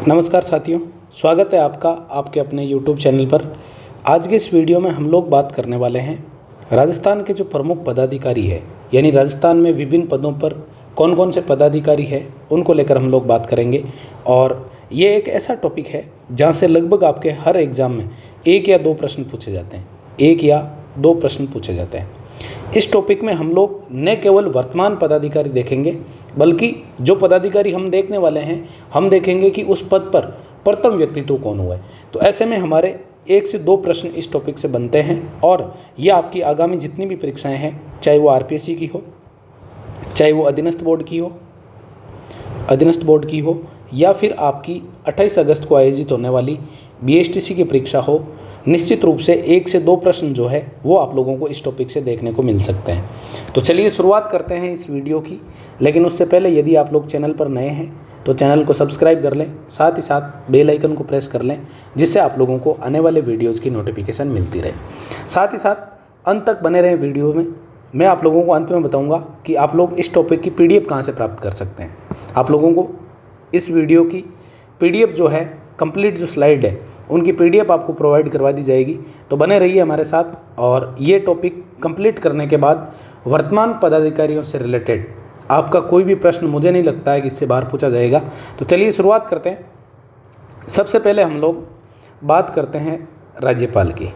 नमस्कार साथियों, स्वागत है आपका आपके अपने YouTube चैनल पर। आज के इस वीडियो में हम लोग बात करने वाले हैं राजस्थान के जो प्रमुख पदाधिकारी है, यानी राजस्थान में विभिन्न पदों पर कौन कौन से पदाधिकारी है उनको लेकर हम लोग बात करेंगे। और ये एक ऐसा टॉपिक है जहाँ से लगभग आपके हर एग्ज़ाम में एक या दो प्रश्न पूछे जाते हैं, एक या दो प्रश्न पूछे जाते हैं। इस टॉपिक में हम लोग न केवल वर्तमान पदाधिकारी देखेंगे, बल्कि जो पदाधिकारी हम देखने वाले हैं हम देखेंगे कि उस पद पर प्रथम व्यक्तित्व कौन हुआ है। तो ऐसे में हमारे एक से दो प्रश्न इस टॉपिक से बनते हैं और ये आपकी आगामी जितनी भी परीक्षाएं हैं, चाहे वो आरपीएससी की हो, चाहे वो अधीनस्थ बोर्ड की हो या फिर आपकी 28 अगस्त को आयोजित होने वाली बीएसटीसी की परीक्षा हो, निश्चित रूप से एक से दो प्रश्न जो है वो आप लोगों को इस टॉपिक से देखने को मिल सकते हैं। तो चलिए शुरुआत करते हैं इस वीडियो की। लेकिन उससे पहले यदि आप लोग चैनल पर नए हैं तो चैनल को सब्सक्राइब कर लें, साथ ही साथ बेल आइकन को प्रेस कर लें, जिससे आप लोगों को आने वाले वीडियोज़ की नोटिफिकेशन मिलती रहे। साथ ही साथ अंत तक बने रहें वीडियो में। मैं आप लोगों को अंत में बताऊँगा कि आप लोग इस टॉपिक की PDF कहाँ से प्राप्त कर सकते हैं। आप लोगों को इस वीडियो की PDF जो है, कंप्लीट जो स्लाइड है, उनकी PDF आपको प्रोवाइड करवा दी जाएगी। तो बने रहिए हमारे साथ। और ये टॉपिक कंप्लीट करने के बाद वर्तमान पदाधिकारियों से रिलेटेड आपका कोई भी प्रश्न मुझे नहीं लगता है कि इससे बाहर पूछा जाएगा। तो चलिए शुरुआत करते हैं। सबसे पहले हम लोग बात करते हैं राज्यपाल की।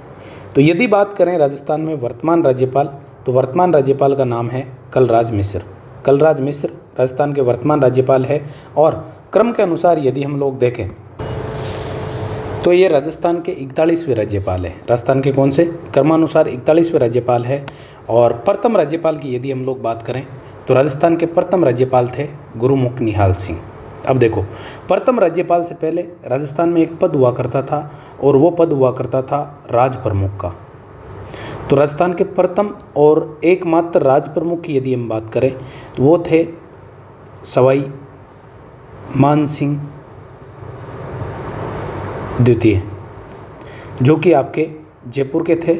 तो यदि बात करें राजस्थान में वर्तमान राज्यपाल, तो वर्तमान राज्यपाल का नाम है कलराज मिश्र। कलराज मिश्र राजस्थान के वर्तमान राज्यपाल है। और क्रम के अनुसार यदि हम लोग देखें तो ये राजस्थान के 41वें राज्यपाल है। राजस्थान के कौन से? क्रमानुसार 41वें राज्यपाल है। और प्रथम राज्यपाल की यदि हम लोग बात करें तो राजस्थान के प्रथम राज्यपाल थे गुरुमुख निहाल सिंह। अब देखो, प्रथम राज्यपाल से पहले राजस्थान में एक पद हुआ करता था और वो पद हुआ करता था राज प्रमुख का। तो राजस्थान के प्रथम और एकमात्र राज प्रमुख की यदि हम बात करें तो वो थे सवाई मानसिंह द्वितीय, जो कि आपके जयपुर के थे।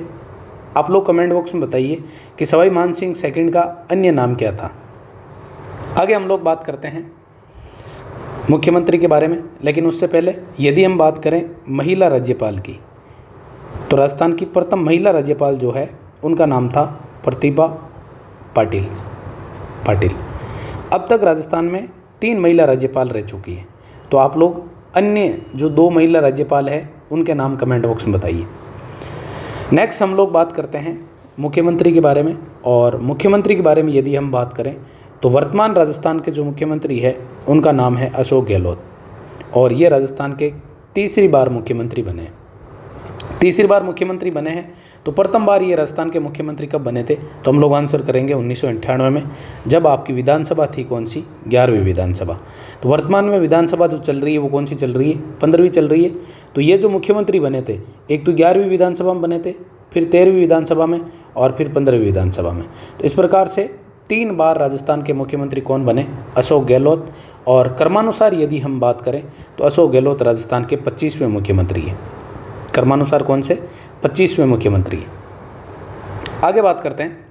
आप लोग कमेंट बॉक्स में बताइए कि सवाई मानसिंह सेकंड का अन्य नाम क्या था। आगे हम लोग बात करते हैं मुख्यमंत्री के बारे में। लेकिन उससे पहले यदि हम बात करें महिला राज्यपाल की, तो राजस्थान की प्रथम महिला राज्यपाल जो है उनका नाम था प्रतिभा पाटिल। अब तक राजस्थान में 3 महिला राज्यपाल रह चुकी है। तो आप लोग अन्य जो 2 महिला राज्यपाल हैं उनके नाम कमेंट बॉक्स में बताइए। नेक्स्ट हम लोग बात करते हैं मुख्यमंत्री के बारे में। और मुख्यमंत्री के बारे में यदि हम बात करें तो वर्तमान राजस्थान के जो मुख्यमंत्री है उनका नाम है अशोक गहलोत। और ये राजस्थान के तीसरी बार मुख्यमंत्री बने हैं। तो प्रथम बार ये राजस्थान के मुख्यमंत्री कब बने थे? तो हम लोग आंसर करेंगे 1998 में, जब आपकी विधानसभा थी कौन सी? 11वीं विधानसभा। तो वर्तमान में विधानसभा जो चल रही है वो कौन सी चल रही है? 15वीं चल रही है। तो ये जो मुख्यमंत्री बने थे, एक तो 11वीं विधानसभा में बने थे, फिर 13वीं विधानसभा में और फिर 15वीं विधानसभा में। तो इस प्रकार से 3 बार राजस्थान के मुख्यमंत्री कौन बने? अशोक गहलोत। और क्रमानुसार यदि हम बात करें तो अशोक गहलोत राजस्थान के 25वें मुख्यमंत्री है। क्रमानुसार कौन से? 25वें मुख्यमंत्री। आगे बात करते हैं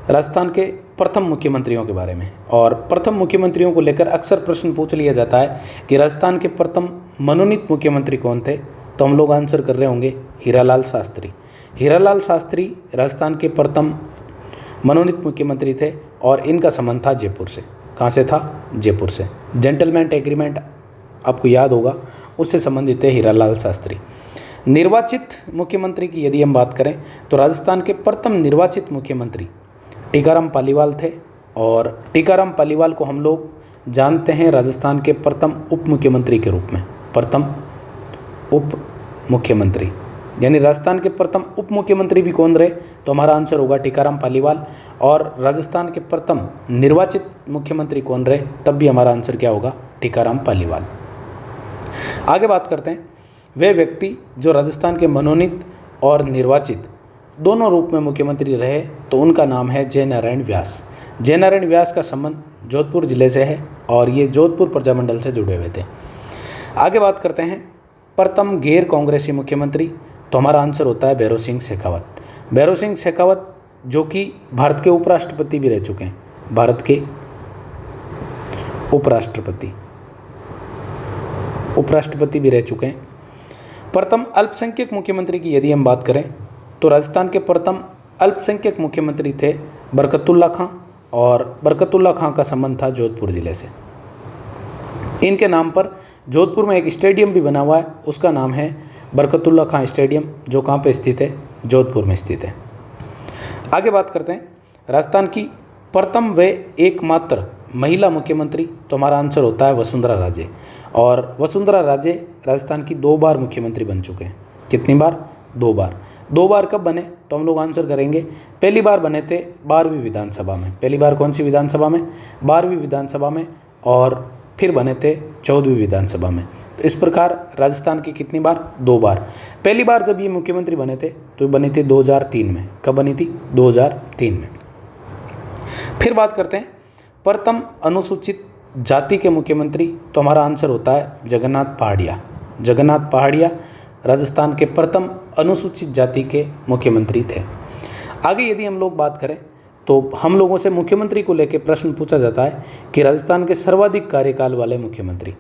राजस्थान के प्रथम मुख्यमंत्रियों के बारे में। और प्रथम मुख्यमंत्रियों को लेकर अक्सर प्रश्न पूछ लिया जाता है कि राजस्थान के प्रथम मनोनीत मुख्यमंत्री कौन थे? तो हम लोग आंसर कर रहे होंगे हीरालाल शास्त्री। हीरालाल शास्त्री राजस्थान के प्रथम मनोनीत मुख्यमंत्री थे और इनका संबंध था जयपुर से। कहाँ से था? जयपुर से। जेंटलमैन एग्रीमेंट आपको याद होगा, उससे संबंधित थे हीरालाल शास्त्री। निर्वाचित मुख्यमंत्री की यदि हम बात करें तो राजस्थान के प्रथम निर्वाचित मुख्यमंत्री टीकाराम पालीवाल थे। और टीकाराम पालीवाल को हम लोग जानते हैं राजस्थान के प्रथम उप मुख्यमंत्री के रूप में। प्रथम उप मुख्यमंत्री यानी राजस्थान के प्रथम उप मुख्यमंत्री भी कौन रहे? तो हमारा आंसर होगा टीकाराम पालीवाल। और राजस्थान के प्रथम निर्वाचित मुख्यमंत्री कौन रहे? तब भी हमारा आंसर क्या होगा? टीकाराम पालीवाल। आगे बात करते हैं वे व्यक्ति जो राजस्थान के मनोनीत और निर्वाचित दोनों रूप में मुख्यमंत्री रहे, तो उनका नाम है जयनारायण व्यास। जयनारायण व्यास का संबंध जोधपुर जिले से है और ये जोधपुर प्रजामंडल से जुड़े हुए थे। आगे बात करते हैं प्रथम गैर कांग्रेसी मुख्यमंत्री। तो हमारा आंसर होता है भैरों सिंह शेखावत। भैरों सिंह शेखावत जो कि भारत के उपराष्ट्रपति भी रह चुके हैं। भारत के उपराष्ट्रपति। उपराष्ट्रपति भी रह चुके हैं। प्रथम अल्पसंख्यक मुख्यमंत्री की यदि हम बात करें तो राजस्थान के प्रथम अल्पसंख्यक मुख्यमंत्री थे बरकतुल्ला खां, और बरकतुल्ला खां का संबंध था जोधपुर जिले से। इनके नाम पर जोधपुर में एक स्टेडियम भी बना हुआ है, उसका नाम है बरकतुल्ला खां स्टेडियम, जो कहाँ पे स्थित है? जोधपुर में स्थित है। आगे बात करते हैं राजस्थान की प्रथम व एकमात्र महिला मुख्यमंत्री, तो हमारा आंसर होता है वसुंधरा राजे। और वसुंधरा राजे राजस्थान की 2 बार मुख्यमंत्री बन चुके हैं। कितनी बार? 2 बार। 2 बार कब बने? तो हम लोग आंसर करेंगे, पहली बार बने थे 12वीं विधानसभा में। पहली बार कौन सी विधानसभा में? 12वीं विधानसभा में। और फिर बने थे 14वीं विधानसभा में। तो इस प्रकार राजस्थान की कितनी बार? 2 बार। पहली बार जब ये मुख्यमंत्री बने थे तो बनी थी 2003 में। कब बनी थी? 2003 में। फिर बात करते हैं प्रथम अनुसूचित जाति के मुख्यमंत्री, तो हमारा आंसर होता है जगन्नाथ पहाड़िया। जगन्नाथ पहाड़िया राजस्थान के प्रथम अनुसूचित जाति के मुख्यमंत्री थे। आगे यदि हम लोग बात करें तो हम लोगों से मुख्यमंत्री को लेकर प्रश्न पूछा जाता है कि राजस्थान के सर्वाधिक कार्यकाल वाले मुख्यमंत्री।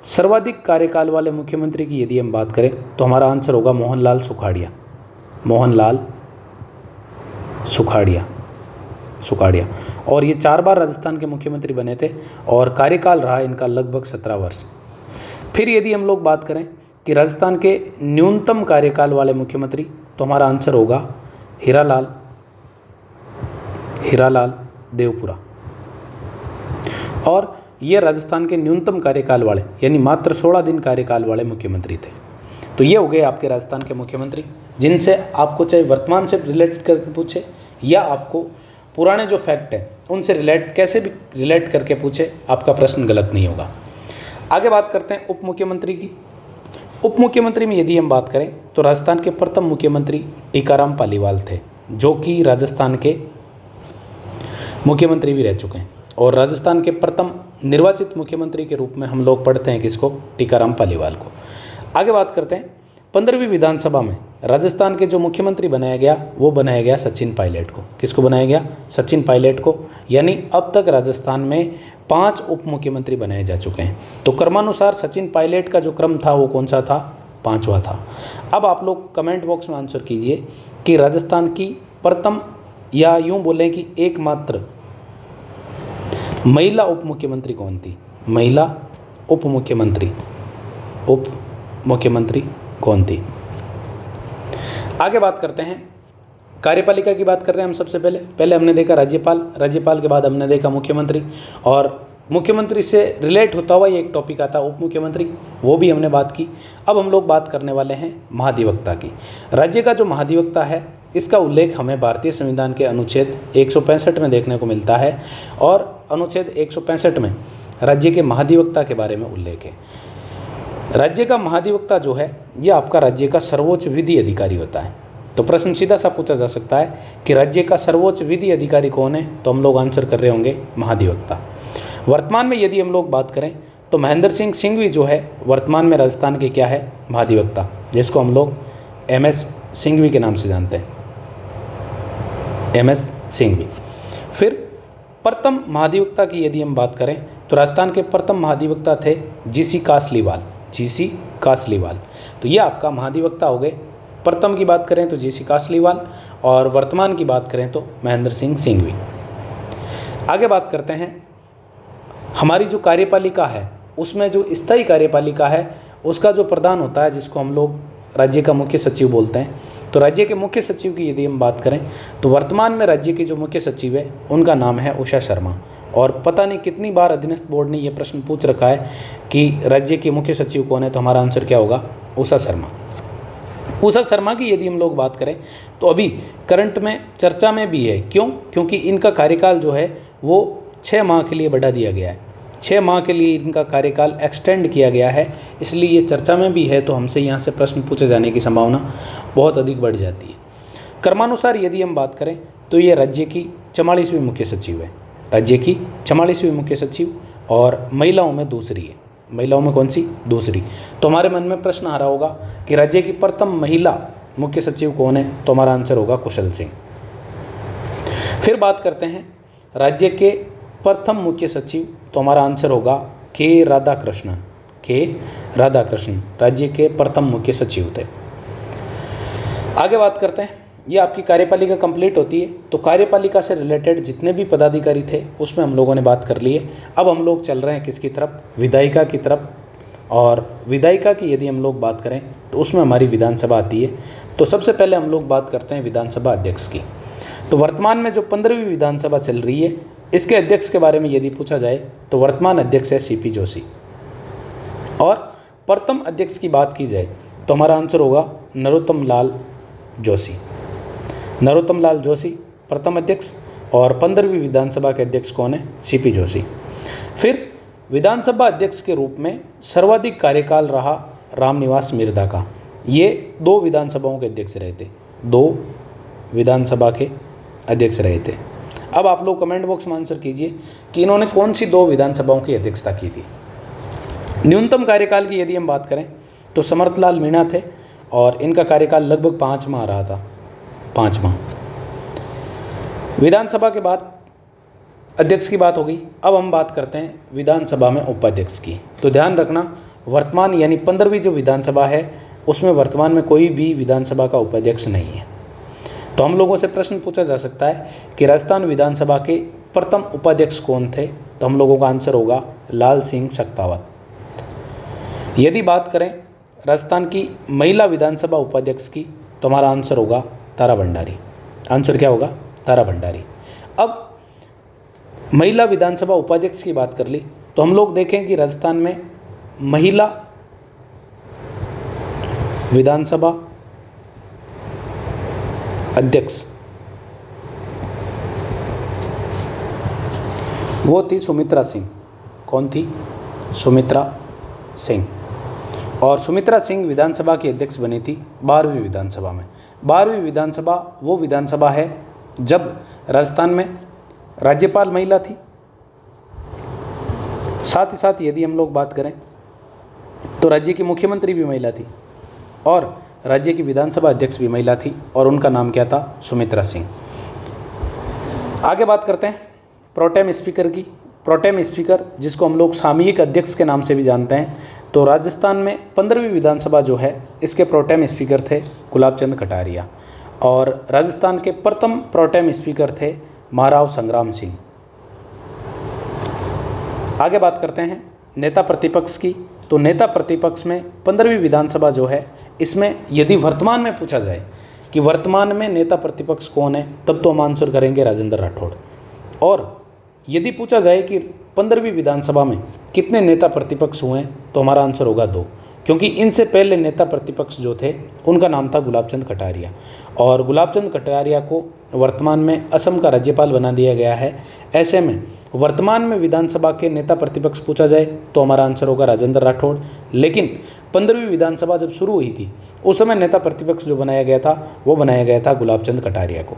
सर्वाधिक कार्यकाल वाले मुख्यमंत्री की यदि हम बात करें तो हमारा आंसर होगा मोहनलाल सुखाड़िया। मोहनलाल सुखाड़िया। और ये 4 बार राजस्थान के मुख्यमंत्री बने थे और कार्यकाल रहा इनका लगभग 17 वर्ष। फिर यदि हम लोग बात करें कि राजस्थान के न्यूनतम कार्यकाल वाले मुख्यमंत्री, तो हमारा आंसर होगा हीरालाल देवपुरा। और ये राजस्थान के न्यूनतम कार्यकाल वाले यानी मात्र 16 दिन कार्यकाल वाले मुख्यमंत्री थे। तो ये हो गए आपके राजस्थान के मुख्यमंत्री, जिनसे आपको चाहे वर्तमान से रिलेट करके पूछे या आपको पुराने जो फैक्ट है उनसे कैसे भी रिलेट करके पूछे, आपका प्रश्न गलत नहीं होगा। आगे बात करते हैं उप मुख्यमंत्री की। उप मुख्यमंत्री में यदि हम बात करें तो राजस्थान के प्रथम मुख्यमंत्री टीकाराम पालीवाल थे, जो कि राजस्थान के मुख्यमंत्री भी रह चुके हैं। और राजस्थान के प्रथम निर्वाचित मुख्यमंत्री के रूप में हम लोग पढ़ते हैं किसको? टीकाराम पालीवाल को। आगे बात करते हैं 15वीं विधानसभा में राजस्थान के जो मुख्यमंत्री बनाया गया वो बनाया गया सचिन पायलट को। किसको बनाया गया? सचिन पायलट को। यानी अब तक राजस्थान में 5 उप मुख्यमंत्री बनाए जा चुके हैं। तो क्रमानुसार सचिन पायलट का जो क्रम था वो कौन सा था? 5वां था। अब आप लोग कमेंट बॉक्स में आंसर कीजिए कि राजस्थान की प्रथम या यूं बोलें कि एकमात्र महिला उप मुख्यमंत्री कौन थी? महिला उप मुख्यमंत्री कौन थी? आगे बात करते हैं कार्यपालिका की बात कर रहे हैं हम। सबसे पहले हमने देखा राज्यपाल के बाद हमने देखा मुख्यमंत्री, और मुख्यमंत्री से रिलेट होता हुआ ये एक टॉपिक आता है उप मुख्यमंत्री, वो भी हमने बात की। अब हम लोग बात करने वाले हैं महाधिवक्ता की। राज्य का जो महाधिवक्ता है इसका उल्लेख हमें भारतीय संविधान के अनुच्छेद 165 में देखने को मिलता है, और अनुच्छेद 165 में राज्य के महाधिवक्ता के बारे में उल्लेख है। राज्य का महाधिवक्ता जो है ये आपका राज्य का सर्वोच्च विधि अधिकारी होता है। तो प्रश्न सीधा सा पूछा जा सकता है कि राज्य का सर्वोच्च विधि अधिकारी कौन है? तो हम लोग आंसर कर रहे होंगे महाधिवक्ता। वर्तमान में यदि हम लोग बात करें तो महेंद्र सिंह सिंघवी जो है वर्तमान में राजस्थान के क्या है? महाधिवक्ता, जिसको हम लोग MS सिंघवी के नाम से जानते हैं, MS सिंघवी। फिर प्रथम महाधिवक्ता की यदि हम बात करें तो राजस्थान के प्रथम महाधिवक्ता थे GC कासलीवाल। तो ये आपका महाधिवक्ता हो गए। प्रथम की बात करें तो GC कासलीवाल, और वर्तमान की बात करें तो महेंद्र सिंह सिंघवी। आगे बात करते हैं हमारी जो कार्यपालिका है उसमें जो स्थायी कार्यपालिका है उसका जो प्रधान होता है, जिसको हम लोग राज्य का मुख्य सचिव बोलते हैं। तो राज्य के मुख्य सचिव की यदि हम बात करें तो वर्तमान में राज्य के जो मुख्य सचिव है उनका नाम है उषा शर्मा। और पता नहीं कितनी बार अधीनस्थ बोर्ड ने यह प्रश्न पूछ रखा है कि राज्य के मुख्य सचिव कौन है, तो हमारा आंसर क्या होगा? उषा शर्मा। उषा शर्मा की यदि हम लोग बात करें तो अभी करंट में चर्चा में भी है। क्यों? क्योंकि इनका कार्यकाल जो है वो 6 माह के लिए बढ़ा दिया गया है। 6 माह के लिए इनका कार्यकाल एक्सटेंड किया गया है, इसलिए ये चर्चा में भी है। तो हमसे यहाँ से प्रश्न पूछे जाने की संभावना बहुत अधिक बढ़ जाती है। क्रमानुसार यदि हम बात करें तो ये राज्य की 44वीं मुख्य सचिव है, राज्य की 44वीं मुख्य सचिव, और महिलाओं में दूसरी है। महिलाओं में कौन सी? दूसरी। तो हमारे मन में प्रश्न आ रहा होगा कि राज्य की प्रथम महिला मुख्य सचिव कौन है? तो हमारा आंसर होगा कुशल सिंह। फिर बात करते हैं राज्य के प्रथम मुख्य सचिव, तो हमारा आंसर होगा K. राधाकृष्णन। के राधाकृष्णन राज्य के प्रथम मुख्य सचिव थे। आगे बात करते हैं, ये आपकी कार्यपालिका कंप्लीट होती है। तो कार्यपालिका से रिलेटेड जितने भी पदाधिकारी थे उसमें हम लोगों ने बात कर ली है। अब हम लोग चल रहे हैं किसकी तरफ, विधायिका की तरफ। और विधायिका की यदि हम लोग बात करें तो उसमें हमारी विधानसभा आती है। तो सबसे पहले हम लोग बात करते हैं विधानसभा अध्यक्ष की। तो वर्तमान में जो 15वीं विधानसभा चल रही है, इसके अध्यक्ष के बारे में यदि पूछा जाए तो वर्तमान अध्यक्ष है सीपी जोशी। और प्रथम अध्यक्ष की बात की जाए तो हमारा आंसर होगा नरोत्तम लाल जोशी। नरोत्तम लाल जोशी प्रथम अध्यक्ष। और 15वीं विधानसभा के अध्यक्ष कौन है, सीपी जोशी। फिर विधानसभा अध्यक्ष के रूप में सर्वाधिक कार्यकाल रहा रामनिवास मिर्धा का। ये 2 विधानसभाओं के अध्यक्ष रहे थे, 2 विधानसभा के अध्यक्ष रहे थे। अब आप लोग कमेंट बॉक्स में आंसर कीजिए कि इन्होंने कौन सी 2 विधानसभाओं की अध्यक्षता की थी। न्यूनतम कार्यकाल की यदि हम बात करें तो समर्थलाल मीणा थे और इनका कार्यकाल लगभग 5 माह रहा था, 5 माह। विधानसभा के बाद अध्यक्ष की बात हो गई। अब हम बात करते हैं विधानसभा में उपाध्यक्ष की। तो ध्यान रखना, वर्तमान यानी 15वीं जो विधानसभा है उसमें वर्तमान में कोई भी विधानसभा का उपाध्यक्ष नहीं है। तो हम लोगों से प्रश्न पूछा जा सकता है कि राजस्थान विधानसभा के प्रथम उपाध्यक्ष कौन थे, तो हम लोगों का आंसर होगा लाल सिंह शक्तावत। यदि बात करें राजस्थान की महिला विधानसभा उपाध्यक्ष की तो हमारा आंसर होगा तारा भंडारी। आंसर क्या होगा, तारा भंडारी। अब महिला विधानसभा उपाध्यक्ष की बात कर ली तो हम लोग देखें कि राजस्थान में महिला विधानसभा अध्यक्ष वो थी सुमित्रा सिंह। कौन थी, सुमित्रा सिंह। और सुमित्रा सिंह विधानसभा की अध्यक्ष बनी थी 12वीं विधानसभा में। 12वीं विधानसभा वो विधानसभा है जब राजस्थान में राज्यपाल महिला थी। साथ ही साथ यदि हम लोग बात करें तो राज्य की मुख्यमंत्री भी महिला थी और राज्य की विधानसभा अध्यक्ष भी महिला थी और उनका नाम क्या था, सुमित्रा सिंह। आगे बात करते हैं प्रोटेम स्पीकर की। प्रोटेम स्पीकर जिसको हम लोग सामयिक अध्यक्ष के नाम से भी जानते हैं। तो राजस्थान में 15वीं विधानसभा जो है इसके प्रोटेम स्पीकर थे गुलाब चंद कटारिया और राजस्थान के प्रथम प्रोटेम स्पीकर थे महाराव संग्राम सिंह। आगे बात करते हैं नेता प्रतिपक्ष की। तो नेता प्रतिपक्ष में 15वीं विधानसभा जो है इसमें यदि वर्तमान में पूछा जाए कि वर्तमान में नेता प्रतिपक्ष कौन है, तब तो हम आंसर करेंगे राजेंद्र राठौड़। और यदि पूछा जाए कि 15वीं विधानसभा में कितने नेता प्रतिपक्ष हुए हैं, तो हमारा आंसर होगा 2, क्योंकि इनसे पहले नेता प्रतिपक्ष जो थे उनका नाम था गुलाब चंद कटारिया और गुलाब चंद कटारिया को वर्तमान में असम का राज्यपाल बना दिया गया है। ऐसे में वर्तमान में विधानसभा के नेता प्रतिपक्ष पूछा जाए तो हमारा आंसर होगा राजेंद्र राठौड़। लेकिन 15वीं विधानसभा जब शुरू हुई थी उस समय नेता प्रतिपक्ष जो बनाया गया था वो बनाया गया था गुलाब चंद कटारिया को।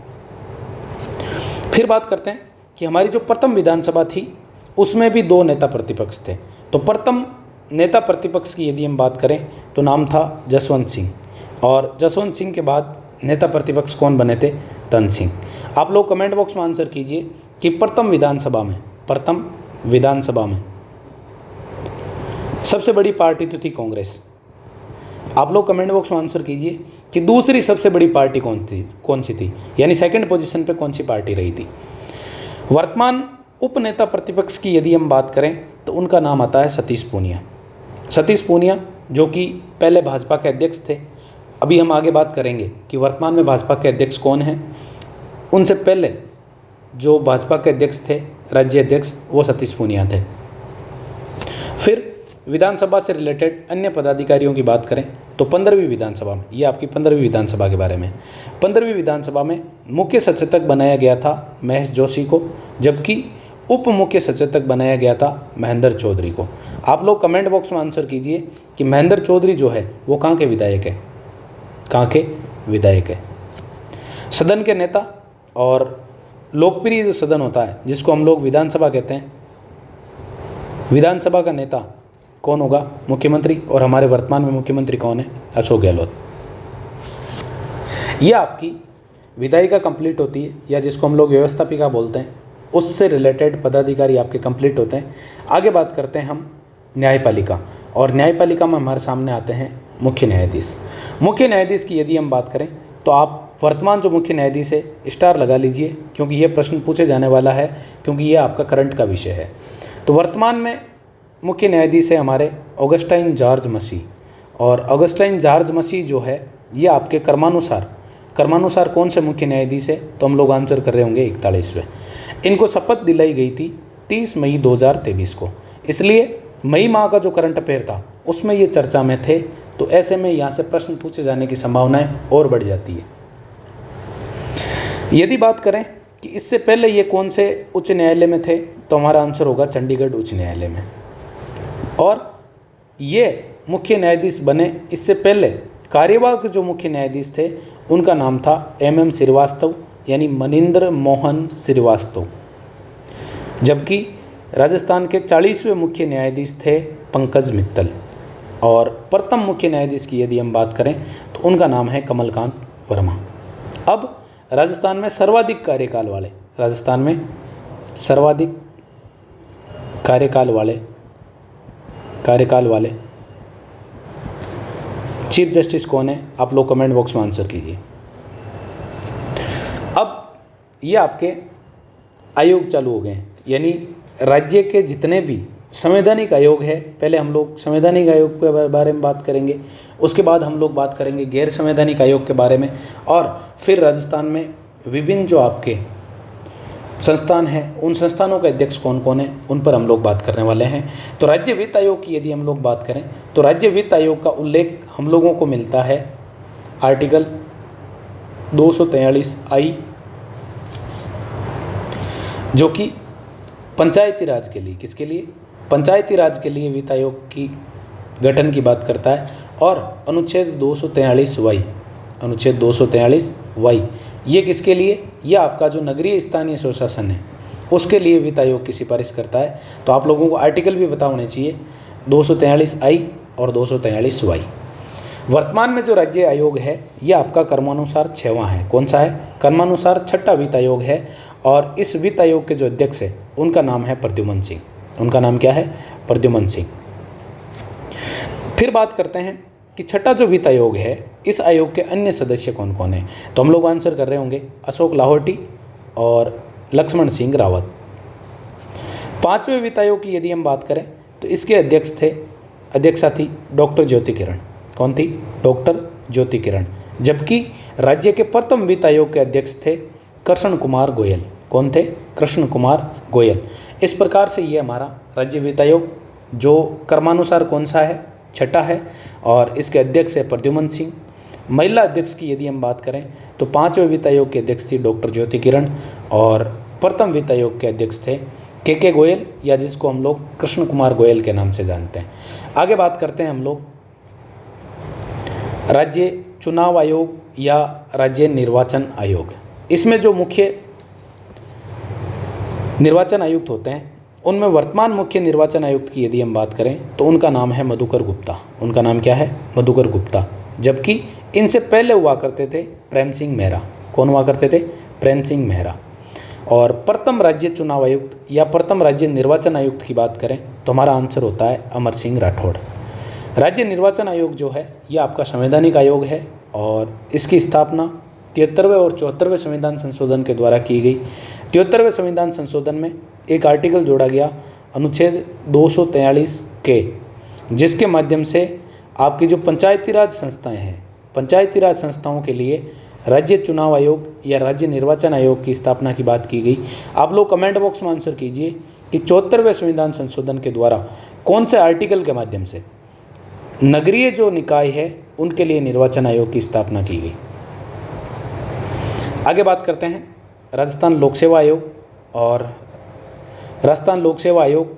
फिर बात करते हैं कि हमारी जो प्रथम विधानसभा थी उसमें भी 2 नेता प्रतिपक्ष थे। तो प्रथम नेता प्रतिपक्ष की यदि हम बात करें तो नाम था जसवंत सिंह और जसवंत सिंह के बाद नेता प्रतिपक्ष कौन बने थे, तन सिंह। आप लोग कमेंट बॉक्स में आंसर कीजिए कि प्रथम विधानसभा में सबसे बड़ी पार्टी तो थी कांग्रेस। आप लोग कमेंट बॉक्स में आंसर कीजिए कि दूसरी सबसे बड़ी पार्टी कौन सी थी, यानी सेकंड पोजीशन पे कौन सी पार्टी रही थी। वर्तमान उपनेता प्रतिपक्ष की यदि हम बात करें तो उनका नाम आता है सतीश पूनिया। सतीश पूनिया जो कि पहले भाजपा के अध्यक्ष थे। अभी हम आगे बात करेंगे कि वर्तमान में भाजपा के अध्यक्ष कौन हैं। उनसे पहले जो भाजपा के अध्यक्ष थे, राज्य अध्यक्ष, वो सतीश पूनिया थे। फिर विधानसभा से रिलेटेड अन्य पदाधिकारियों की बात करें तो 15वीं विधानसभा में, ये आपकी 15वीं विधानसभा के बारे में, 15वीं विधानसभा में मुख्य सचेतक बनाया गया था महेश जोशी को, जबकि उप मुख्य सचेतक बनाया गया था महेंद्र चौधरी को। आप लोग कमेंट बॉक्स में आंसर कीजिए कि महेंद्र चौधरी जो है वो कहाँ के विधायक है, कहाँ के विधायक है। सदन के नेता और लोकप्रिय जो सदन होता है जिसको हम लोग विधानसभा कहते हैं, विधानसभा का नेता कौन होगा, मुख्यमंत्री। और हमारे वर्तमान में मुख्यमंत्री कौन है, अशोक गहलोत। यह आपकी विधायिका कंप्लीट होती है, या जिसको हम लोग व्यवस्थापिका बोलते हैं, उससे रिलेटेड पदाधिकारी आपके कंप्लीट होते हैं। आगे बात करते हैं हम न्यायपालिका। और न्यायपालिका में हमारे सामने आते हैं मुख्य न्यायाधीश। मुख्य न्यायाधीश की यदि हम बात करें तो आप वर्तमान जो मुख्य न्यायाधीश है स्टार लगा लीजिए, क्योंकि ये प्रश्न पूछे जाने वाला है, क्योंकि ये आपका करंट का विषय है। तो वर्तमान में मुख्य न्यायाधीश है हमारे ऑगस्टाइन जॉर्ज मसी, और ऑगस्टाइन जॉर्ज मसी जो है ये आपके क्रमानुसार कौन से मुख्य न्यायाधीश है, तो हम लोग आंसर कर रहे होंगे 41वें। इनको शपथ दिलाई गई थी 30 मई 2023 को, इसलिए मई माह का जो करंट अफेयर था उसमें ये चर्चा में थे। तो ऐसे में यहाँ से प्रश्न पूछे जाने की संभावनाएं और बढ़ जाती है। यदि बात करें कि इससे पहले ये कौन से उच्च न्यायालय में थे, तो हमारा आंसर होगा चंडीगढ़ उच्च न्यायालय में। और ये मुख्य न्यायाधीश बने इससे पहले कार्यवाहक जो मुख्य न्यायाधीश थे उनका नाम था MM श्रीवास्तव, यानी मनिंदर मोहन श्रीवास्तव। जबकि राजस्थान के 40वें मुख्य न्यायाधीश थे पंकज मित्तल। और प्रथम मुख्य न्यायाधीश की यदि हम बात करें तो उनका नाम है कमलकांत वर्मा। अब राजस्थान में सर्वाधिक कार्यकाल वाले चीफ जस्टिस कौन है, आप लोग कमेंट बॉक्स में आंसर कीजिए। अब ये आपके आयोग चालू हो गए हैं, यानी राज्य के जितने भी संवैधानिक आयोग है, पहले हम लोग संवैधानिक आयोग के बारे में बात करेंगे, उसके बाद हम लोग बात करेंगे गैर संवैधानिक आयोग के बारे में, और फिर राजस्थान में विभिन्न जो आपके संस्थान हैं उन संस्थानों के अध्यक्ष कौन कौन हैं उन पर हम लोग बात करने वाले हैं। तो राज्य वित्त आयोग की यदि हम लोग बात करें तो राज्य वित्त आयोग का उल्लेख हम लोगों को मिलता है आर्टिकल 243I, जो कि पंचायती राज के लिए, किसके लिए, पंचायती राज के लिए वित्त आयोग की गठन की बात करता है। और अनुच्छेद 243Y ये किसके लिए, ये आपका जो नगरीय स्थानीय स्वशासन है उसके लिए वित्त आयोग की सिफारिश करता है। तो आप लोगों को आर्टिकल भी पता होने चाहिए, 243I और 243Y। वर्तमान में जो राज्य आयोग है ये आपका क्रमानुसार 6वां है। कौन सा है, क्रमानुसार 6ठा वित्त आयोग है। और इस वित्त आयोग के जो अध्यक्ष है उनका नाम है प्रद्युमन सिंह। उनका नाम क्या है, प्रद्युमन सिंह। फिर बात करते हैं कि छठा जो वित्त आयोग है इस आयोग के अन्य सदस्य कौन कौन हैं, तो हम लोग आंसर कर रहे होंगे अशोक लाहौटी और लक्ष्मण सिंह रावत। 5वें वित्त आयोग की यदि हम बात करें तो इसके अध्यक्षा थी डॉक्टर ज्योति किरण। कौन थी, डॉक्टर ज्योति किरण। जबकि राज्य के प्रथम वित्त आयोग के अध्यक्ष थे कृष्ण कुमार गोयल। कौन थे, कृष्ण कुमार गोयल। इस प्रकार से ये हमारा राज्य वित्त आयोग जो क्रमानुसार कौन सा है, छठा है, और इसके अध्यक्ष है प्रद्युमन सिंह। महिला अध्यक्ष की यदि हम बात करें तो 5वें वित्त आयोग के अध्यक्ष थी डॉक्टर ज्योति किरण, और प्रथम वित्त आयोग के अध्यक्ष थे के गोयल, या जिसको हम लोग कृष्ण कुमार गोयल के नाम से जानते हैं। आगे बात करते हैं हम लोग राज्य चुनाव आयोग या राज्य निर्वाचन आयोग। इसमें जो मुख्य निर्वाचन आयुक्त होते हैं उनमें वर्तमान मुख्य निर्वाचन आयुक्त की यदि हम बात करें तो उनका नाम है मधुकर गुप्ता। उनका नाम क्या है, मधुकर गुप्ता। जबकि इनसे पहले हुआ करते थे प्रेम सिंह मेहरा। कौन हुआ करते थे, प्रेम सिंह मेहरा। और प्रथम राज्य चुनाव आयुक्त या प्रथम राज्य निर्वाचन आयुक्त की बात करें तो हमारा आंसर होता है अमर सिंह राठौड़। राज्य निर्वाचन आयोग जो है यह आपका संवैधानिक आयोग है और इसकी स्थापना 73वें और 74वें संविधान संशोधन के द्वारा की गई। 73वें संविधान संशोधन में एक आर्टिकल जोड़ा गया अनुच्छेद 243 के, जिसके माध्यम से आपकी जो पंचायती राज संस्थाएं हैं, पंचायती राज संस्थाओं के लिए राज्य चुनाव आयोग या राज्य निर्वाचन आयोग की स्थापना की बात की गई। आप लोग कमेंट बॉक्स में आंसर कीजिए कि 74वें संविधान संशोधन के द्वारा कौन से आर्टिकल के माध्यम से नगरीय जो निकाय है उनके लिए निर्वाचन आयोग की स्थापना की गई। आगे बात करते हैं राजस्थान लोक सेवा आयोग। और राजस्थान लोक सेवा आयोग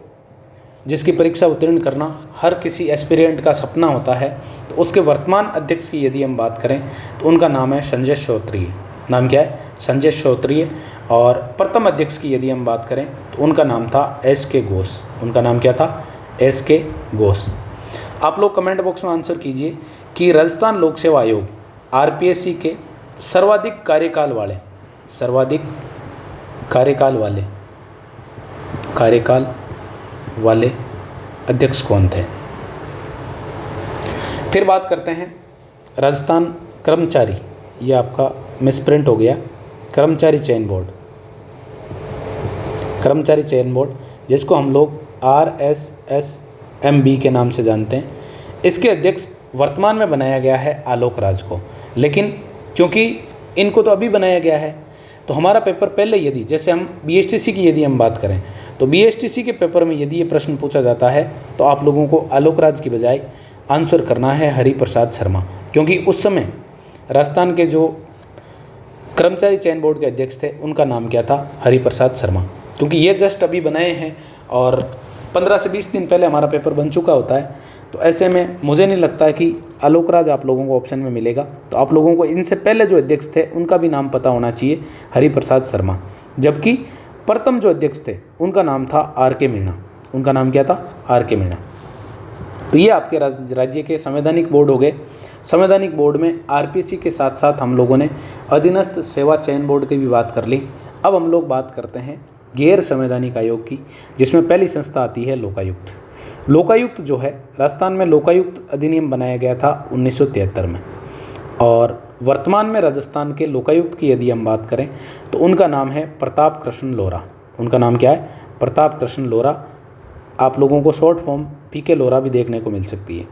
जिसकी परीक्षा उत्तीर्ण करना हर किसी एस्पिरेंट का सपना होता है, तो उसके वर्तमान अध्यक्ष की यदि हम बात करें तो उनका नाम है संजय श्रोत्रिय। नाम क्या है, संजय श्रोत्रिय। और प्रथम अध्यक्ष की यदि हम बात करें तो उनका नाम था SK घोष। उनका नाम क्या था, SK घोष। आप लोग कमेंट बॉक्स में आंसर कीजिए कि राजस्थान लोक सेवा आयोग RPSC के सर्वाधिक कार्यकाल वाले अध्यक्ष कौन थे। फिर बात करते हैं राजस्थान कर्मचारी, ये आपका मिसप्रिंट हो गया, कर्मचारी चयन बोर्ड, कर्मचारी चयन बोर्ड जिसको हम लोग RSSMB के नाम से जानते हैं। इसके अध्यक्ष वर्तमान में बनाया गया है आलोक राज को, लेकिन क्योंकि इनको तो अभी बनाया गया है तो हमारा पेपर पहले, यदि जैसे हम BSTC की यदि हम बात करें तो BSTC के पेपर में यदि ये प्रश्न पूछा जाता है तो आप लोगों को आलोक राज की बजाय आंसर करना है हरिप्रसाद शर्मा, क्योंकि उस समय राजस्थान के जो कर्मचारी चयन बोर्ड के अध्यक्ष थे उनका नाम क्या था, हरिप्रसाद शर्मा। क्योंकि ये जस्ट अभी बनाए हैं और 15 से 20 दिन पहले हमारा पेपर बन चुका होता है, तो ऐसे में मुझे नहीं लगता है कि आलोक राज आप लोगों को ऑप्शन में मिलेगा। तो आप लोगों को इनसे पहले जो अध्यक्ष थे उनका भी नाम पता होना चाहिए, हरिप्रसाद शर्मा। जबकि प्रथम जो अध्यक्ष थे उनका नाम था RK मीणा, उनका नाम क्या था, RK मीणा। तो ये आपके राज्य के संवैधानिक बोर्ड हो गए। संवैधानिक बोर्ड में RPC के साथ साथ हम लोगों ने अधीनस्थ सेवा चयन बोर्ड की भी बात कर ली। अब हम लोग बात करते हैं गैर संवैधानिक आयोग की, जिसमें पहली संस्था आती है लोकायुक्त। लोकायुक्त जो है, राजस्थान में लोकायुक्त अधिनियम बनाया गया था 1973 में, और वर्तमान में राजस्थान के लोकायुक्त की यदि हम बात करें तो उनका नाम है प्रताप कृष्ण लोहरा। उनका नाम क्या है, प्रताप कृष्ण लोहरा। आप लोगों को शॉर्ट फॉर्म PK लोहरा भी देखने को मिल सकती है।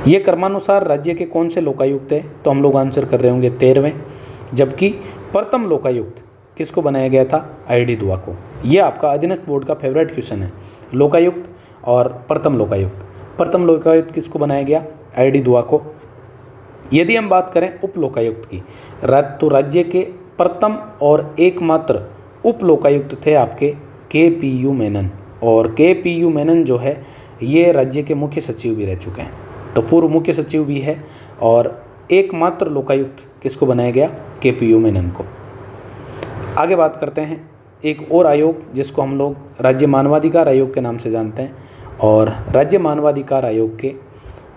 ये क्रमानुसार राज्य के कौन से लोकायुक्त है, तो हम लोग आंसर कर रहे होंगे 13वें। जबकि प्रथम लोकायुक्त किसको बनाया गया था, ID दुआ को। यह आपका अधीनस्थ बोर्ड का फेवरेट क्वेश्चन है, लोकायुक्त और प्रथम लोकायुक्त। प्रथम लोकायुक्त किसको बनाया गया, ID दुआ को। यदि हम बात करें उप लोकायुक्त की, तो राज्य के प्रथम और एकमात्र उप लोकायुक्त थे आपके KPU मेनन, और KPU मेनन जो है ये राज्य के मुख्य सचिव भी रह चुके हैं, तो पूर्व मुख्य सचिव भी है। और एकमात्र लोकायुक्त किसको बनाया गया, KPU मेनन को। आगे बात करते हैं एक और आयोग जिसको हम लोग राज्य मानवाधिकार आयोग के नाम से जानते हैं, और राज्य मानवाधिकार आयोग के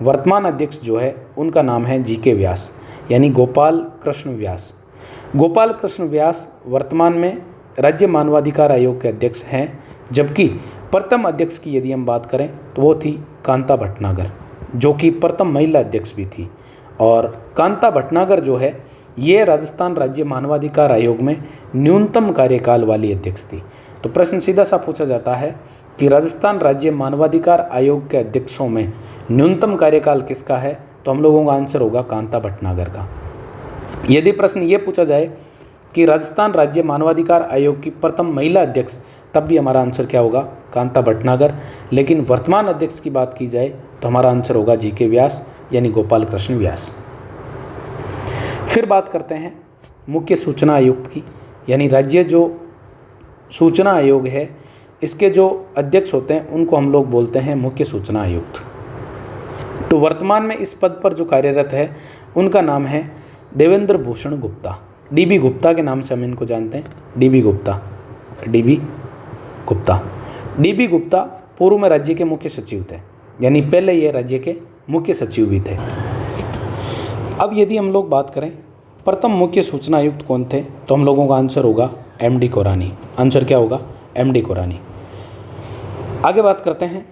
वर्तमान अध्यक्ष जो है उनका नाम है GK व्यास, यानी गोपाल कृष्ण व्यास। गोपाल कृष्ण व्यास वर्तमान में राज्य मानवाधिकार आयोग के अध्यक्ष हैं। जबकि प्रथम अध्यक्ष की यदि हम बात करें तो वो थी कांता भटनागर, जो कि प्रथम महिला अध्यक्ष भी थी। और कांता भटनागर जो है ये राजस्थान राज्य मानवाधिकार आयोग में न्यूनतम कार्यकाल वाली अध्यक्ष थी। तो प्रश्न सीधा सा पूछा जाता है कि राजस्थान राज्य मानवाधिकार आयोग के अध्यक्षों में न्यूनतम कार्यकाल किसका है, तो हम लोगों का आंसर होगा कांता भटनागर का। यदि प्रश्न ये पूछा जाए कि राजस्थान राज्य मानवाधिकार आयोग की प्रथम महिला अध्यक्ष, तब भी हमारा आंसर क्या होगा, कांता भटनागर। लेकिन वर्तमान अध्यक्ष की बात की जाए तो हमारा आंसर होगा GK व्यास, यानी गोपाल कृष्ण व्यास। फिर बात करते हैं मुख्य सूचना आयुक्त की, यानी राज्य जो सूचना आयोग है इसके जो अध्यक्ष होते हैं उनको हम लोग बोलते हैं मुख्य सूचना आयुक्त। तो वर्तमान में इस पद पर जो कार्यरत है उनका नाम है देवेंद्र भूषण गुप्ता, DB गुप्ता के नाम से हम इनको जानते हैं, DB गुप्ता। DB गुप्ता पूर्व में राज्य के मुख्य सचिव थे, यानी पहले ये राज्य के मुख्य सचिव भी थे। अब यदि हम लोग बात करें प्रथम मुख्य सूचना आयुक्त कौन थे, तो हम लोगों का आंसर होगा MD कोरानी। आंसर क्या होगा, MD कोरानी। आगे बात करते हैं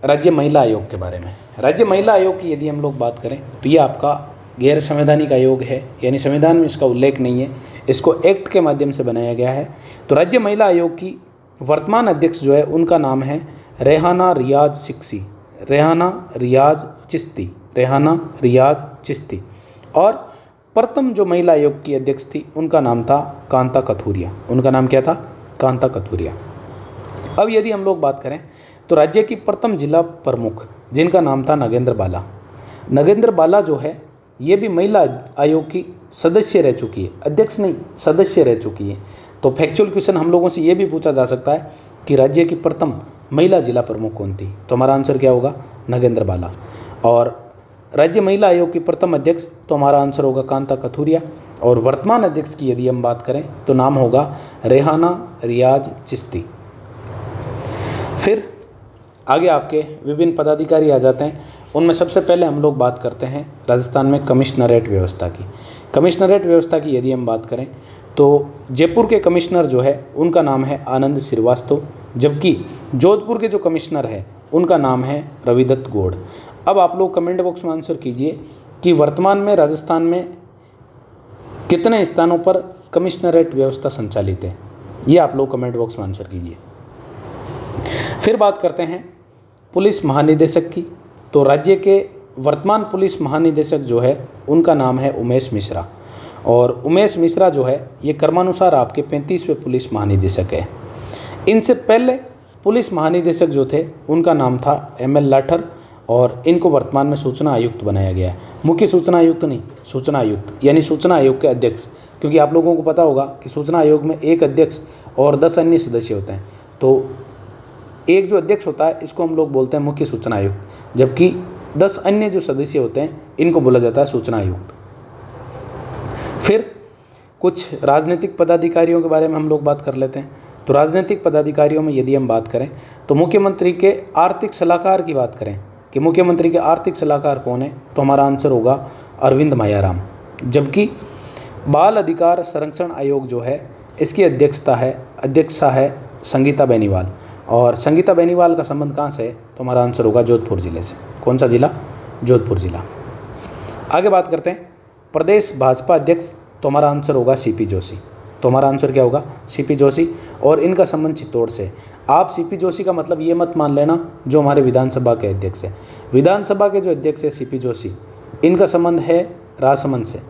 राज्य महिला आयोग के बारे में। राज्य महिला आयोग की यदि हम लोग बात करें तो ये आपका गैर संवैधानिक आयोग है, यानी संविधान में इसका उल्लेख नहीं है, इसको एक्ट के माध्यम से बनाया गया है। तो राज्य महिला आयोग की वर्तमान अध्यक्ष जो है उनका नाम है रेहाना रियाज चिश्ती। और प्रथम जो महिला आयोग की अध्यक्ष थी उनका नाम था कांता कथूरिया। उनका नाम क्या था, कांता कथूरिया। अब यदि हम लोग बात करें तो राज्य की प्रथम जिला प्रमुख जिनका नाम था नगेंद्र बाला जो है ये भी महिला आयोग की सदस्य रह चुकी है, अध्यक्ष नहीं सदस्य रह चुकी है। तो फैक्चुअल क्वेश्चन हम लोगों से ये भी पूछा जा सकता है कि राज्य की प्रथम महिला जिला प्रमुख कौन थी, तो हमारा आंसर क्या होगा, नगेंद्र बाला। और राज्य महिला आयोग की प्रथम अध्यक्ष तो हमारा आंसर होगा कांता कथूरिया। और वर्तमान अध्यक्ष की यदि हम बात करें तो नाम होगा रेहाना रियाज चिश्ती। फिर आगे आपके विभिन्न पदाधिकारी आ जाते हैं, उनमें सबसे पहले हम लोग बात करते हैं राजस्थान में कमिश्नरेट व्यवस्था की। कमिश्नरेट व्यवस्था की यदि हम बात करें तो जयपुर के कमिश्नर जो है उनका नाम है आनंद श्रीवास्तव, जबकि जोधपुर के जो कमिश्नर है उनका नाम है रविदत्त गौड़। अब आप लोग कमेंट बॉक्स में आंसर कीजिए कि वर्तमान में राजस्थान में कितने स्थानों पर कमिश्नरेट व्यवस्था संचालित है, ये आप लोग कमेंट बॉक्स में आंसर कीजिए। फिर बात करते हैं पुलिस महानिदेशक की। तो राज्य के वर्तमान पुलिस महानिदेशक जो है उनका नाम है उमेश मिश्रा, और उमेश मिश्रा जो है ये क्रमानुसार आपके 35वें पुलिस महानिदेशक है। इनसे पहले पुलिस महानिदेशक जो थे उनका नाम था ML लाठर, और इनको वर्तमान में सूचना आयुक्त बनाया गया है। मुख्य सूचना आयुक्त नहीं, सूचना आयुक्त, यानी सूचना आयोग के अध्यक्ष, क्योंकि आप लोगों को पता होगा कि सूचना आयोग में एक अध्यक्ष और 10 अन्य सदस्य होते हैं। तो एक जो अध्यक्ष होता है इसको हम लोग बोलते हैं मुख्य सूचना आयुक्त, जबकि 10 अन्य जो सदस्य होते हैं इनको बोला जाता है सूचना आयुक्त। फिर कुछ राजनीतिक पदाधिकारियों के बारे में हम लोग बात कर लेते हैं। तो राजनीतिक पदाधिकारियों में यदि हम बात करें तो मुख्यमंत्री के आर्थिक सलाहकार की बात करें कि मुख्यमंत्री के आर्थिक सलाहकार कौन है, तो हमारा आंसर होगा अरविंद मायाराम। जबकि बाल अधिकार संरक्षण आयोग जो है इसकी अध्यक्षा है संगीता बेनीवाल, और संगीता बेनीवाल का संबंध कहाँ से है, तो हमारा आंसर होगा जोधपुर जिले से। कौन सा जिला? जोधपुर जिला। आगे बात करते हैं प्रदेश भाजपा अध्यक्ष, तो हमारा आंसर होगा CP जोशी। तो हमारा आंसर क्या होगा? CP जोशी, और इनका संबंध चित्तौड़ से। आप CP जोशी का मतलब ये मत मान लेना जो हमारे विधानसभा के अध्यक्ष है। विधानसभा के जो अध्यक्ष है CP जोशी, इनका संबंध है राजसमंद से।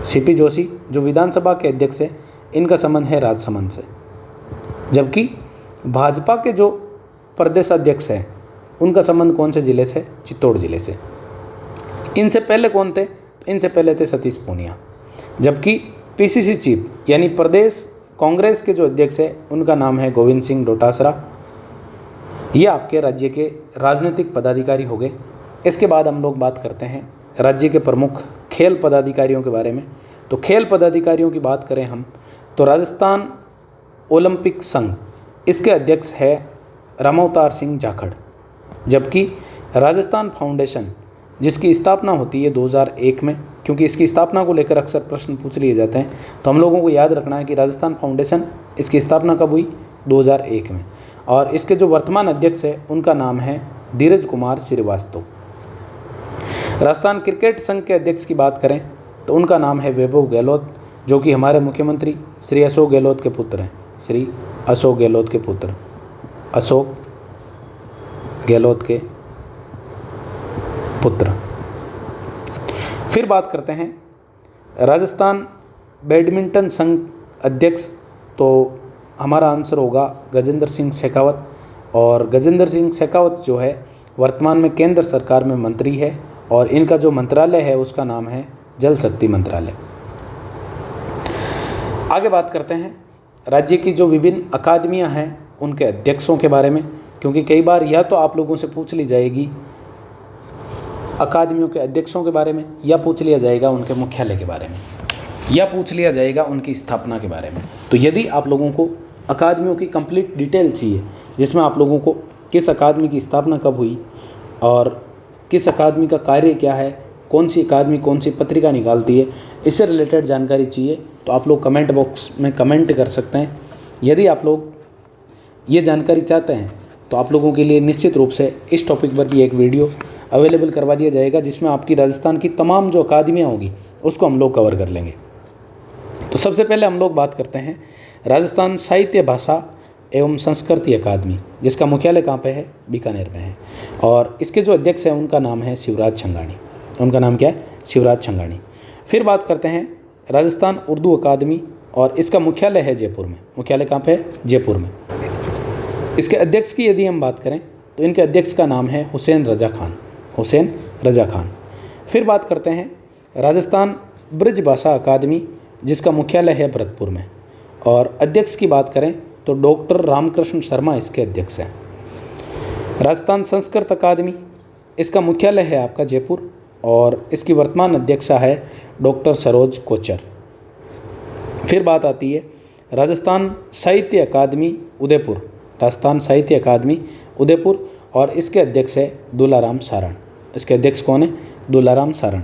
CP जोशी जो विधानसभा के अध्यक्ष है इनका संबंध है राजसमंद से। जबकि भाजपा के जो प्रदेश अध्यक्ष हैं उनका संबंध कौन से जिले से? चित्तौड़ जिले से। इनसे पहले कौन थे? तो इनसे पहले थे सतीश पूनिया। जबकि PCC चीफ यानी प्रदेश कांग्रेस के जो अध्यक्ष है उनका नाम है गोविंद सिंह डोटासरा। ये आपके राज्य के राजनीतिक पदाधिकारी हो गए। इसके बाद हम लोग बात करते हैं राज्य के प्रमुख खेल पदाधिकारियों के बारे में। तो खेल पदाधिकारियों की बात करें हम तो राजस्थान ओलंपिक संघ, इसके अध्यक्ष है रामावतार सिंह जाखड़। जबकि राजस्थान फाउंडेशन जिसकी स्थापना होती है 2001 में, क्योंकि इसकी स्थापना को लेकर अक्सर प्रश्न पूछ लिए जाते हैं, तो हम लोगों को याद रखना है कि राजस्थान फाउंडेशन इसकी स्थापना कब हुई? 2001 में। और इसके जो वर्तमान अध्यक्ष है उनका नाम है धीरज कुमार श्रीवास्तव। राजस्थान क्रिकेट संघ के अध्यक्ष की बात करें तो उनका नाम है वैभव गहलोत, जो कि हमारे मुख्यमंत्री श्री अशोक गहलोत के पुत्र हैं। श्री अशोक गहलोत के पुत्र, अशोक गहलोत के पुत्र। फिर बात करते हैं राजस्थान बैडमिंटन संघ अध्यक्ष, तो हमारा आंसर होगा गजेंद्र सिंह शेखावत। और गजेंद्र सिंह शेखावत जो है वर्तमान में केंद्र सरकार में मंत्री है, और इनका जो मंत्रालय है उसका नाम है जल शक्ति मंत्रालय। आगे बात करते हैं राज्य की जो विभिन्न अकादमियां हैं उनके अध्यक्षों के बारे में, क्योंकि कई बार या तो आप लोगों से पूछ ली जाएगी अकादमियों के अध्यक्षों के बारे में, या पूछ लिया जाएगा उनके मुख्यालय के बारे में, या पूछ लिया जाएगा उनकी स्थापना के बारे में। तो यदि आप लोगों को अकादमियों की कंप्लीट डिटेल चाहिए, जिसमें आप लोगों को किस अकादमी की स्थापना कब हुई और किस अकादमी का कार्य क्या है, कौन सी अकादमी कौन सी पत्रिका निकालती है, इससे रिलेटेड जानकारी चाहिए, तो आप लोग कमेंट बॉक्स में कमेंट कर सकते हैं। यदि आप लोग ये जानकारी चाहते हैं तो आप लोगों के लिए निश्चित रूप से इस टॉपिक पर भी एक वीडियो अवेलेबल करवा दिया जाएगा, जिसमें आपकी राजस्थान की तमाम जो अकादमियाँ होगी उसको हम लोग कवर कर लेंगे। तो सबसे पहले हम लोग बात करते हैं राजस्थान साहित्य भाषा एवं संस्कृति अकादमी, जिसका मुख्यालय कहाँ पे है? बीकानेर में है। और इसके जो अध्यक्ष हैं उनका नाम है शिवराज छंगानी। उनका नाम क्या है? शिवराज छंगानी। फिर बात करते हैं राजस्थान उर्दू अकादमी, और इसका मुख्यालय है जयपुर में। मुख्यालय कहाँ पे है? जयपुर में। इसके अध्यक्ष की यदि हम बात करें तो इनके अध्यक्ष का नाम है हुसैन रजा खान। हुसैन रजा खान। फिर बात करते हैं राजस्थान ब्रज भाषा अकादमी, जिसका मुख्यालय है भरतपुर में, और अध्यक्ष की बात करें तो डॉक्टर रामकृष्ण शर्मा इसके अध्यक्ष हैं। राजस्थान संस्कृत अकादमी, इसका मुख्यालय है आपका जयपुर, और इसकी वर्तमान अध्यक्षा है डॉक्टर सरोज कोचर। फिर बात आती है राजस्थान साहित्य अकादमी उदयपुर। राजस्थान साहित्य अकादमी उदयपुर, और इसके अध्यक्ष है दुलाराम सारण। इसके अध्यक्ष कौन है? दुलाराम सारण।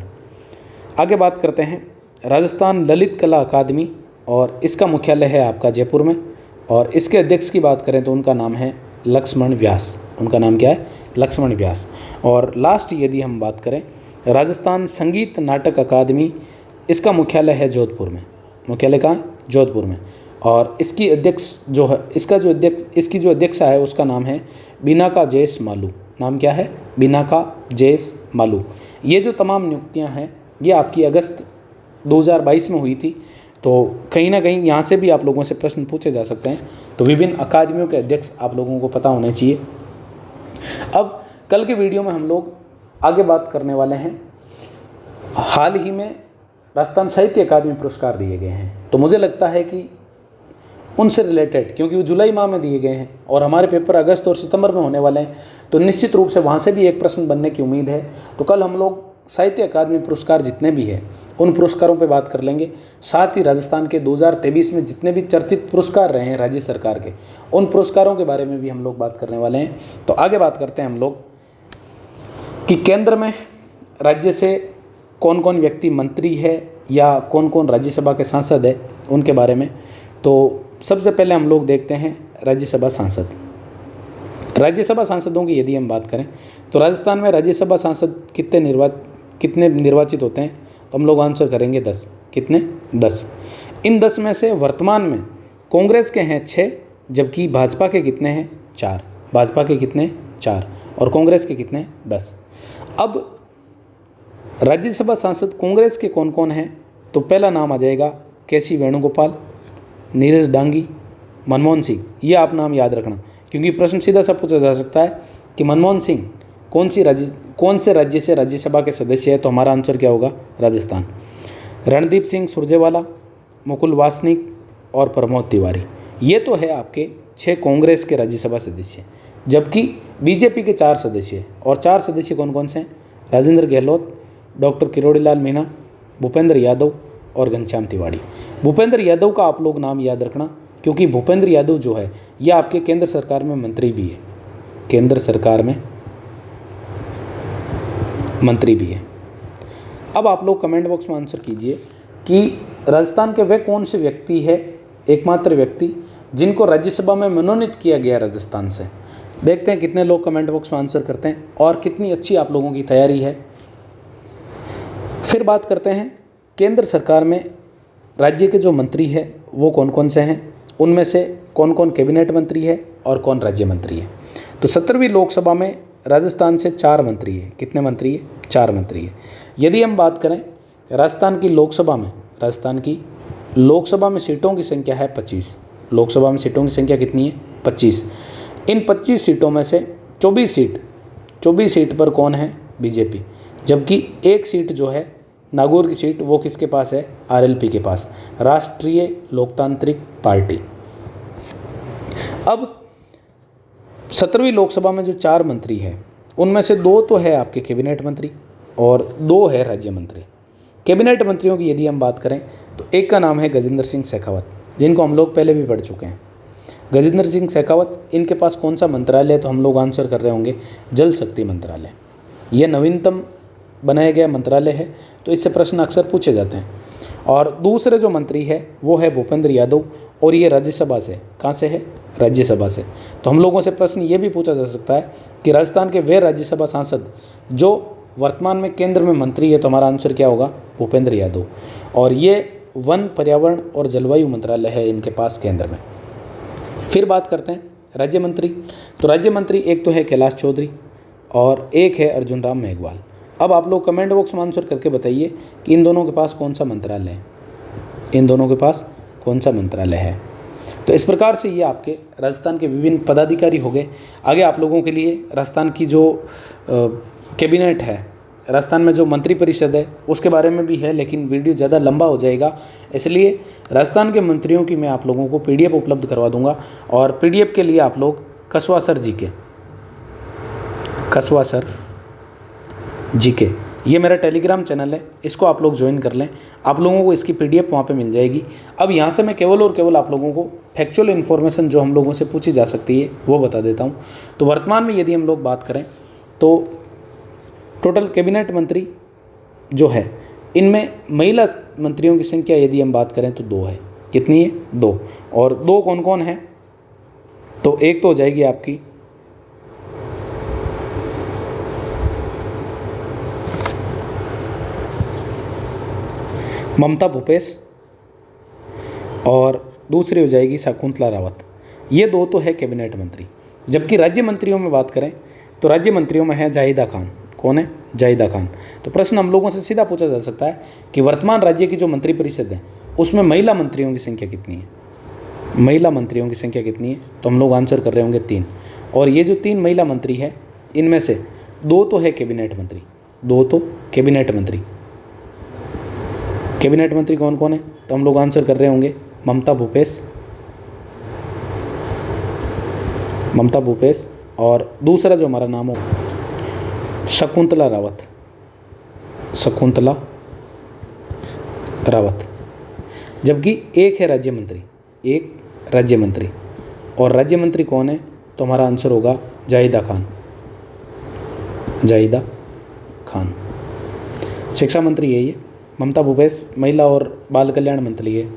आगे बात करते हैं राजस्थान ललित कला अकादमी, और इसका मुख्यालय है आपका जयपुर में, और इसके अध्यक्ष की बात करें तो उनका नाम है लक्ष्मण व्यास। उनका नाम क्या है? लक्ष्मण व्यास। और लास्ट यदि हम बात करें, राजस्थान संगीत नाटक अकादमी, इसका मुख्यालय है जोधपुर में। मुख्यालय कहाँ है? जोधपुर में। और इसकी अध्यक्ष जो है, इसकी जो अध्यक्षा है उसका नाम है बिनाका जयेश मालू। नाम क्या है? बिनाका जयेश मालू। ये जो तमाम नियुक्तियां हैं ये आपकी अगस्त 2022 में हुई थी। तो कहीं ना कहीं यहाँ से भी आप लोगों से प्रश्न पूछे जा सकते हैं। तो विभिन्न अकादमियों के अध्यक्ष आप लोगों को पता होने चाहिए। अब कल के वीडियो में हम लोग आगे बात करने वाले हैं, हाल ही में राजस्थान साहित्य अकादमी पुरस्कार दिए गए हैं। तो मुझे लगता है कि उनसे रिलेटेड, क्योंकि वो जुलाई माह में दिए गए हैं और हमारे पेपर अगस्त और सितंबर में होने वाले हैं, तो निश्चित रूप से वहाँ से भी एक प्रश्न बनने की उम्मीद है। तो कल हम लोग साहित्य अकादमी पुरस्कार जितने भी हैं उन पुरस्कारों पे बात कर लेंगे। साथ ही राजस्थान के 2023 में जितने भी चर्चित पुरस्कार रहे हैं राज्य सरकार के, उन पुरस्कारों के बारे में भी हम लोग बात करने वाले हैं। तो आगे बात करते हैं हम लोग कि केंद्र में राज्य से कौन कौन व्यक्ति मंत्री है या कौन कौन राज्यसभा के सांसद है उनके बारे में। तो सबसे पहले हम लोग देखते हैं राज्यसभा सांसद। राज्यसभा सांसदों की यदि हम बात करें तो राजस्थान में राज्यसभा सांसद कितने निर्वाचित होते हैं? तो हम लोग आंसर करेंगे 10। कितने? 10। इन 10 में से वर्तमान में कांग्रेस के हैं 6, जबकि भाजपा के कितने हैं? 4। भाजपा के कितने? 4। और कांग्रेस के कितने? 10। अब राज्यसभा सांसद कांग्रेस के कौन कौन हैं? तो पहला नाम आ जाएगा केसी वेणुगोपाल, नीरज डांगी, मनमोहन सिंह। ये आप नाम याद रखना, क्योंकि प्रश्न सीधा सा पूछा जा सकता है कि मनमोहन सिंह कौन से राज्य से राज्यसभा के सदस्य है? तो हमारा आंसर क्या होगा? राजस्थान। रणदीप सिंह सुरजेवाला, मुकुल वासनिक और प्रमोद तिवारी। ये तो है आपके 6 कांग्रेस के राज्यसभा सदस्य, जबकि बीजेपी के 4 सदस्य हैं। और 4 सदस्य कौन कौन से हैं? राजेंद्र गहलोत, डॉक्टर किरोड़ीलाल मीणा, भूपेंद्र यादव और घनश्याम तिवाड़ी। भूपेंद्र यादव का आप लोग नाम याद रखना, क्योंकि भूपेंद्र यादव जो है ये आपके केंद्र सरकार में मंत्री भी है। केंद्र सरकार में मंत्री भी है। अब आप लोग कमेंट बॉक्स में आंसर कीजिए कि राजस्थान के वे कौन से व्यक्ति है, एकमात्र व्यक्ति जिनको राज्यसभा में मनोनीत किया गया राजस्थान से। देखते हैं कितने लोग कमेंट बॉक्स में आंसर करते हैं और कितनी अच्छी आप लोगों की तैयारी है। फिर बात करते हैं केंद्र सरकार में राज्य के जो मंत्री है वो कौन कौन से हैं, उनमें से कौन कौन कैबिनेट मंत्री है और कौन राज्य मंत्री है। तो 17वीं लोकसभा में राजस्थान से 4 मंत्री है। कितने मंत्री है? 4 मंत्री है। यदि हम बात करें राजस्थान की लोकसभा में सीटों की संख्या है 25। लोकसभा में सीटों की संख्या कितनी है? 25। इन 25 सीटों में से 24 सीट पर कौन है? बीजेपी। जबकि एक सीट जो है नागौर की सीट वो किसके पास है? आरएलपी के पास, राष्ट्रीय लोकतांत्रिक पार्टी। अब 17वीं लोकसभा में जो 4 मंत्री हैं उनमें से 2 तो है आपके कैबिनेट मंत्री और 2 है राज्य मंत्री। कैबिनेट मंत्रियों की यदि हम बात करें तो एक का नाम है गजेंद्र सिंह शेखावत, जिनको हम लोग पहले भी पढ़ चुके हैं। गजेंद्र सिंह शेखावत, इनके पास कौन सा मंत्रालय? तो हम लोग आंसर कर रहे होंगे जल शक्ति मंत्रालय। यह नवीनतम बनाया गया मंत्रालय है, तो इससे प्रश्न अक्सर पूछे जाते हैं। और दूसरे जो मंत्री है वो है भूपेंद्र यादव, और ये राज्यसभा से, कहाँ से है? राज्यसभा से। तो हम लोगों से प्रश्न ये भी पूछा जा सकता है कि राजस्थान के वे राज्यसभा सांसद जो वर्तमान में केंद्र में मंत्री है, तो हमारा आंसर क्या होगा? भूपेंद्र यादव। और ये वन, पर्यावरण और जलवायु मंत्रालय है इनके पास केंद्र में। फिर बात करते हैं राज्य मंत्री। तो राज्य मंत्री एक तो है कैलाश चौधरी और एक है अर्जुन राम मेघवाल। अब आप लोग कमेंट बॉक्स में आंसर करके बताइए कि इन दोनों के पास कौन सा मंत्रालय है। इन दोनों के पास कौन सा मंत्रालय है। तो इस प्रकार से ये आपके राजस्थान के विभिन्न पदाधिकारी हो गए। आगे आप लोगों के लिए राजस्थान की जो कैबिनेट है, राजस्थान में जो मंत्री परिषद है उसके बारे में भी है, लेकिन वीडियो ज़्यादा लंबा हो जाएगा, इसलिए राजस्थान के मंत्रियों की मैं आप लोगों को PDF उपलब्ध करवा दूंगा। और PDF के लिए आप लोग कसवा सर जीके ये मेरा टेलीग्राम चैनल है, इसको आप लोग ज्वाइन कर लें। आप लोगों को इसकी PDF वहाँ पे मिल जाएगी। अब यहाँ से मैं केवल और केवल आप लोगों को फैक्चुअल इन्फॉर्मेशन जो हम लोगों से पूछी जा सकती है वो बता देता हूँ। तो वर्तमान में यदि हम लोग बात करें तो टोटल कैबिनेट मंत्री जो है इनमें महिला मंत्रियों की संख्या यदि हम बात करें तो 2 है। कितनी है? 2। और 2 कौन कौन है? तो एक तो हो जाएगी आपकी ममता भूपेश और दूसरी हो जाएगी शकुंतला रावत। ये दो तो है कैबिनेट मंत्री। जबकि राज्य मंत्रियों में बात करें तो राज्य मंत्रियों में है जाहिदा खान। कौन है? जाहिदा खान। तो प्रश्न हम लोगों से सीधा पूछा जा सकता है कि वर्तमान राज्य की जो मंत्रिपरिषद है उसमें महिला मंत्रियों की संख्या कितनी है? महिला मंत्रियों की संख्या कितनी है? तो हम लोग आंसर कर रहे होंगे 3। और ये जो 3 महिला मंत्री है इनमें से 2 तो है कैबिनेट मंत्री। 2 तो कैबिनेट मंत्री। कैबिनेट मंत्री कौन कौन है? तो हम लोग आंसर कर रहे होंगे ममता भूपेश और दूसरा जो हमारा नाम हो शकुंतला रावत। जबकि एक है राज्य मंत्री, और राज्य मंत्री कौन है? तो हमारा आंसर होगा जाहिदा खान। शिक्षा मंत्री यही है। ममता भूपेश महिला और बाल कल्याण मंत्री है।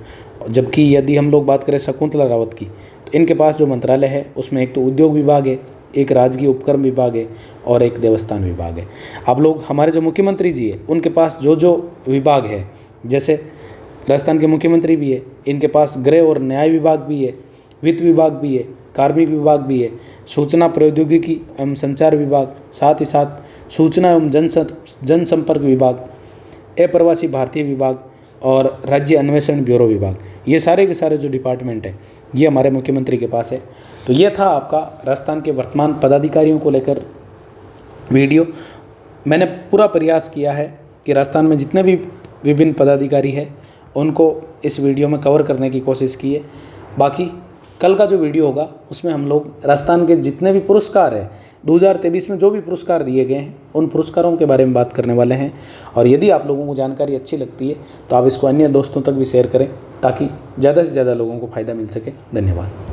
जबकि यदि हम लोग बात करें शकुंतला रावत की तो इनके पास जो मंत्रालय है उसमें एक तो उद्योग विभाग है, एक राजकीय उपक्रम विभाग है और एक देवस्थान विभाग है। आप लोग हमारे जो मुख्यमंत्री जी है उनके पास जो जो विभाग है, जैसे राजस्थान के मुख्यमंत्री भी है, इनके पास गृह और न्याय विभाग भी है, वित्त विभाग भी है, कार्मिक विभाग भी है, सूचना प्रौद्योगिकी एवं संचार विभाग, साथ ही साथ सूचना एवं जनसंपर्क विभाग, अप्रवासी भारतीय विभाग और राज्य अन्वेषण ब्यूरो विभाग। ये सारे के सारे जो डिपार्टमेंट है ये हमारे मुख्यमंत्री के पास है। तो ये था आपका राजस्थान के वर्तमान पदाधिकारियों को लेकर वीडियो। मैंने पूरा प्रयास किया है कि राजस्थान में जितने भी विभिन्न पदाधिकारी हैं उनको इस वीडियो में कवर करने की कोशिश की है। बाकी कल का जो वीडियो होगा उसमें हम लोग राजस्थान के जितने भी पुरस्कार हैं 2023 में जो भी पुरस्कार दिए गए हैं उन पुरस्कारों के बारे में बात करने वाले हैं। और यदि आप लोगों को जानकारी अच्छी लगती है तो आप इसको अन्य दोस्तों तक भी शेयर करें ताकि ज़्यादा से ज़्यादा लोगों को फ़ायदा मिल सके। धन्यवाद।